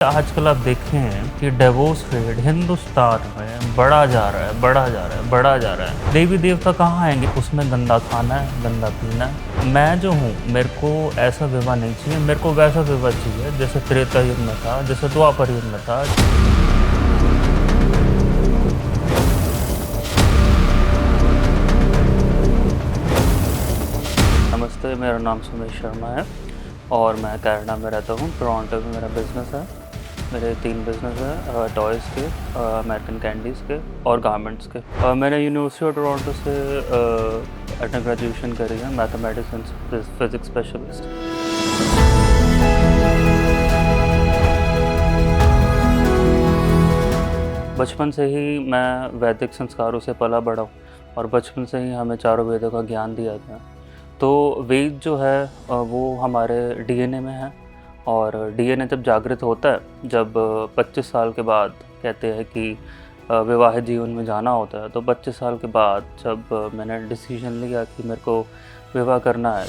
आजकल आप देखें कि डिवोर्स रेट हिंदुस्तान में बढ़ा जा रहा है, बढ़ा जा रहा है, बढ़ा जा रहा है। देवी देवता कहाँ आएंगे? उसमें गंदा खाना है, गंदा पीना है। मैं जो हूँ, मेरे को ऐसा विवाह नहीं चाहिए, मेरे को वैसा विवाह चाहिए जैसे त्रेता युग में था, जैसे द्वापर युग में था। नमस्ते, मेरा नाम सुमेश शर्मा है और मैं कनाडा में रहता हूँ। टोरंटो में मेरा बिज़नेस है। मेरे 3 बिज़नेस हैं, टॉयज़ के, अमेरिकन कैंडीज़ के और गारमेंट्स के। मैंने यूनिवर्सिटी ऑफ टोरंटो से अंडर ग्रेजुएशन करी है, मैथमेटिक्स एंड फिज़िक्स स्पेशलिस्ट। बचपन से ही मैं वैदिक संस्कारों से पला बड़ा हूँ और बचपन से ही हमें चारों वेदों का ज्ञान दिया गया। तो वेद जो है वो हमारे डीएनए में है और डीएनए जब जागृत होता है, जब 25 साल के बाद कहते हैं कि विवाहित जीवन में जाना होता है, तो 25 साल के बाद जब मैंने डिसीजन लिया कि मेरे को विवाह करना है।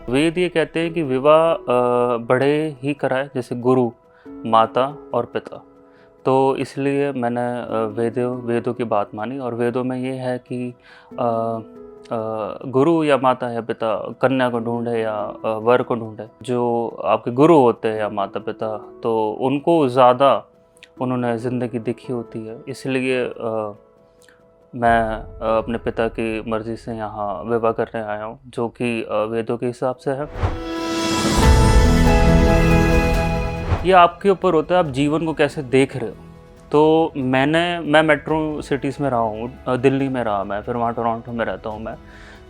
वेद ये कहते हैं कि विवाह बड़े ही कराए, जैसे गुरु, माता और पिता। तो इसलिए मैंने वेदों की बात मानी और वेदों में ये है कि गुरु या माता या पिता कन्या को ढूंढे या वर को ढूंढे। जो आपके गुरु होते हैं या माता पिता, तो उनको ज़्यादा उन्होंने ज़िंदगी देखी होती है। इसलिए मैं अपने पिता की मर्ज़ी से यहाँ विवाह करने आया हूँ, जो कि वेदों के हिसाब से है। ये आपके ऊपर होता है, आप जीवन को कैसे देख रहे हो। तो मैं मेट्रो सिटीज़ में रहा हूँ, दिल्ली में रहा मैं, फिर वहाँ टोरंटो में रहता हूँ मैं।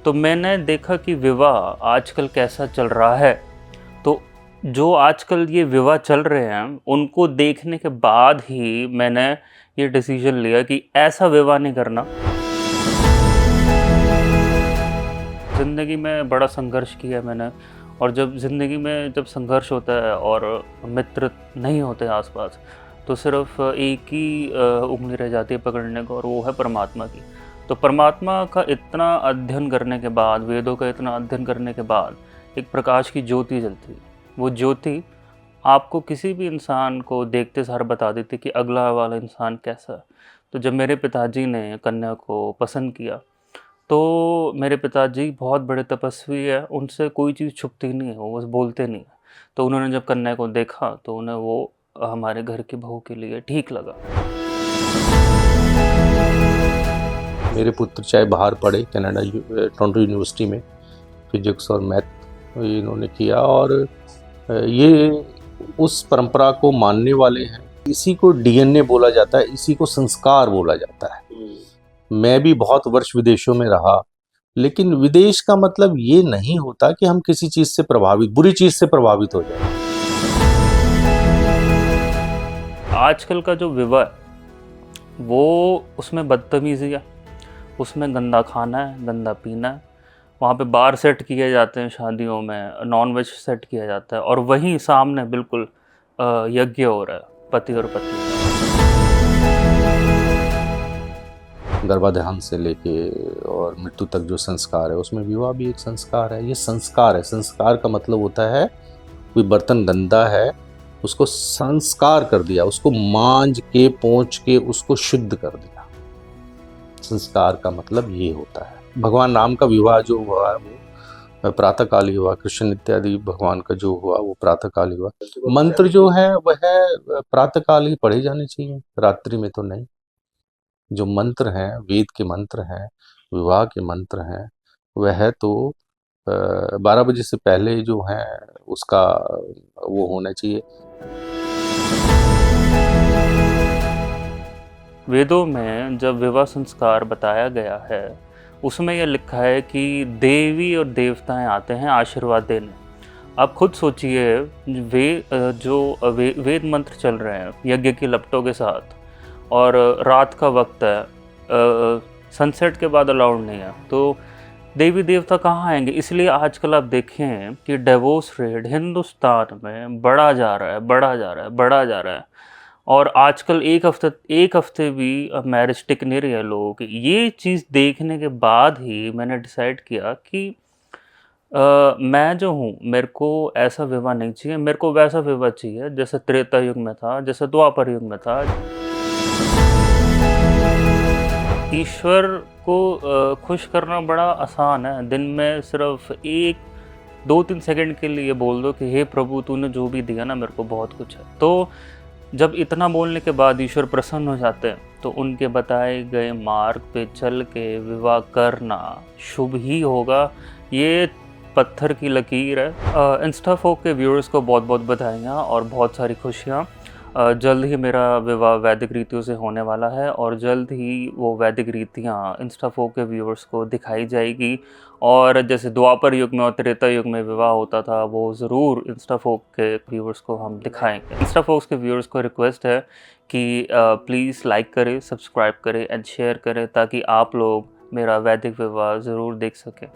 तो मैंने देखा कि विवाह आजकल कैसा चल रहा है। तो जो आजकल ये विवाह चल रहे हैं, उनको देखने के बाद ही मैंने ये डिसीजन लिया कि ऐसा विवाह नहीं करना। ज़िंदगी में बड़ा संघर्ष किया मैंने, और जब ज़िंदगी में जब संघर्ष होता है और मित्र नहीं होते आसपास, तो सिर्फ एक ही उंगली रह जाती है पकड़ने को, और वो है परमात्मा की। तो परमात्मा का इतना अध्ययन करने के बाद, वेदों का इतना अध्ययन करने के बाद, एक प्रकाश की ज्योति जलती है। वो ज्योति आपको किसी भी इंसान को देखते सार बता देती कि अगला वाला इंसान कैसा है। तो जब मेरे पिताजी ने कन्या को पसंद किया, तो मेरे पिताजी बहुत बड़े तपस्वी है, उनसे कोई चीज़ छुपती नहीं है, वो बस बोलते नहीं है। तो उन्होंने जब कन्या को देखा, तो उन्हें वो हमारे घर की बहू के लिए ठीक लगा। मेरे पुत्र चाहे बाहर पढ़े, कनाडा टोरंटो यूनिवर्सिटी में फिजिक्स और मैथ इन्होंने किया, और ये उस परंपरा को मानने वाले हैं। इसी को डीएनए बोला जाता है, इसी को संस्कार बोला जाता है। मैं भी बहुत वर्ष विदेशों में रहा, लेकिन विदेश का मतलब ये नहीं होता कि हम किसी चीज से प्रभावित, बुरी चीज से प्रभावित हो जाए। आजकल का जो विवाह है, वो उसमें बदतमीज़ी है, उसमें गंदा खाना है, गंदा पीना है। वहाँ पे बार सेट किए जाते हैं शादियों में, नॉन वेज सेट किया जाता है, और वहीं सामने बिल्कुल यज्ञ हो रहा है पति और पत्नी का। गर्भाधान से लेके और मृत्यु तक जो संस्कार है, उसमें विवाह भी एक संस्कार है। ये संस्कार है। संस्कार का मतलब होता है कोई बर्तन गंदा है, उसको संस्कार कर दिया, उसको मांज के पोंछ के उसको शुद्ध कर दिया। संस्कार का मतलब ये होता है। भगवान राम का विवाह जो हुआ वो प्रातःकाल ही हुआ, कृष्ण इत्यादि भगवान का जो हुआ वो प्रातःकाल ही हुआ। मंत्र जो है वह प्रातःकाल ही पढ़े जाने चाहिए, रात्रि में तो नहीं। जो मंत्र हैं, वेद के मंत्र हैं, विवाह के मंत्र हैं, वह तो 12 बजे से पहले जो है उसका वो होना चाहिए। वेदों में जब विवाह संस्कार बताया गया है, उसमें यह लिखा है कि देवी और देवताएं आते हैं आशीर्वाद देने। आप खुद सोचिए, वेद मंत्र चल रहे हैं यज्ञ की लपटों के साथ, और रात का वक्त है, सनसेट के बाद अलाउड नहीं है, तो देवी देवता कहाँ आएंगे? इसलिए आजकल आप देखें कि डिवोर्स रेट हिंदुस्तान में बढ़ा जा रहा है, बढ़ा जा रहा है, बढ़ा जा रहा है। और आजकल एक हफ्ते भी मैरिज टिक नहीं रही है लोगों की। ये चीज़ देखने के बाद ही मैंने डिसाइड किया कि मैं जो हूँ, मेरे को ऐसा विवाह नहीं चाहिए, मेरे को वैसा विवाह चाहिए जैसे त्रेता युग में था, जैसे द्वापर युग में था। ईश्वर को खुश करना बड़ा आसान है। दिन में सिर्फ़ 1 2-3 सेकंड के लिए बोल दो कि हे प्रभु तूने जो भी दिया ना मेरे को बहुत कुछ है। तो जब इतना बोलने के बाद ईश्वर प्रसन्न हो जाते हैं, तो उनके बताए गए मार्ग पे चल के विवाह करना शुभ ही होगा। ये पत्थर की लकीर है। इंस्टाफोक के व्यूअर्स को बहुत-बहुत बधाइयाँ और बहुत सारी खुशियाँ। जल्द ही मेरा विवाह वैदिक रीतियों से होने वाला है और जल्द ही वो वैदिक रीतियाँ इंस्टाफोक के व्यूअर्स को दिखाई जाएगी। और जैसे द्वापर युग में और त्रेता युग में विवाह होता था, वो ज़रूर इंस्टाफोक के व्यूअर्स को हम दिखाएँगे। इंस्टाफोक्स के व्यूअर्स को रिक्वेस्ट है कि प्लीज़ लाइक करें, सब्सक्राइब करें एंड शेयर करें ताकि आप लोग मेरा वैदिक विवाह ज़रूर देख सकें।